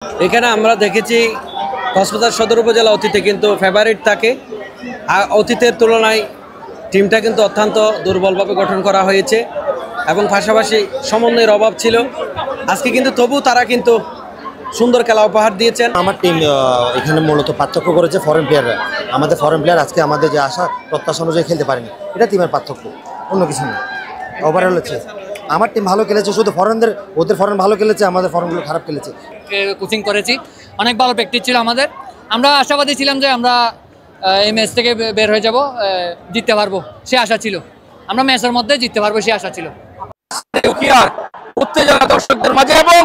এখানে আমরা দেখেছি কক্সবাজার সদর উপজেলা অতীতে কিন্তু ফেভারিট থাকে, আর অতীতের তুলনায় টিমটা কিন্তু অত্যন্ত দুর্বলভাবে গঠন করা হয়েছে এবং পাশাপাশি সমন্বয়ের অভাব ছিল। আজকে কিন্তু তবু তারা কিন্তু সুন্দর খেলা উপহার দিয়েছেন। আমার টিম এখানে মূলত পার্থক্য করেছে ফরেন প্লেয়াররা। আমাদের ফরেন প্লেয়ার আজকে আমাদের যে আশা প্রত্যাশা অনুযায়ী খেলতে পারেনি, এটা টিমের পার্থক্য, অন্য কিছু না। ওভারঅল হচ্ছে আমার টিম ভালো খেলেছে, শুধু ওদের ফরেন ভালো খেলেছে, আমাদের ফরেনগুলো খারাপ খেলেছে। কোচিং করেছি, অনেক ভালো প্র্যাকটিস ছিল আমাদের। আমরা আশাবাদী ছিলাম যে আমরা এই ম্যাচ থেকে বের হয়ে যাব, জিততে পারবো সে আশা ছিল। আমরা ম্যাচের মধ্যে জিততে পারবো সে আশা ছিল। উত্তেজনা দর্শকদের মাঝে এবং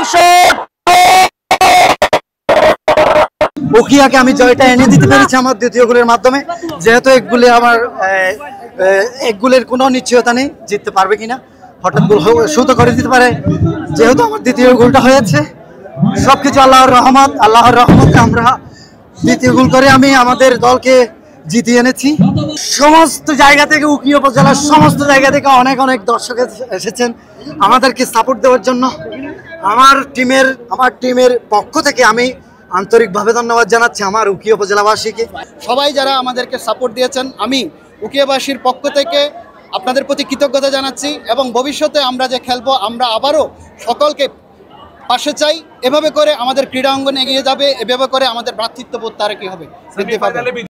উখিয়াকে আমি জয়টা এনে দিতে পেরেছি আমার দ্বিতীয় গোলের মাধ্যমে। যেহেতু এক গোলের কোনো নিশ্চয়তা নেই জিততে পারবে কিনা, হঠাৎ গোল শুরু করে দিতে পারে। যেহেতু আমার দ্বিতীয় গোলটা হয়েছে, সবকিছু আল্লাহর রহমতে আমরা দ্বিতীয় গোল করে আমি আমাদের দলকে জিতিয়ে এনেছি। সমস্ত জায়গা থেকে, উখিয়া উপজেলার সমস্ত জায়গা থেকে অনেক অনেক দর্শক এসেছেন আমাদেরকে সাপোর্ট দেওয়ার জন্য। আমার টিমের পক্ষ থেকে আমি আন্তরিকভাবে ধন্যবাদ জানাচ্ছি আমার উখিয়া উপজেলাবাসীকে। সবাই যারা আমাদেরকে সাপোর্ট দিয়েছেন, আমি উখিয়াবাসীর পক্ষ থেকে আপনাদের প্রতি কৃতজ্ঞতা জানাচ্ছি এবং ভবিষ্যতে আমরা যে খেলবো আমরা আবারও সকলকে পাশে চাই। এভাবে করে আমাদের ক্রীড়া অঙ্গন এগিয়ে যাবে, এভাবে করে আমাদের ভ্রাতৃত্ববোধ তারা কি হবে বৃদ্ধি পাবে।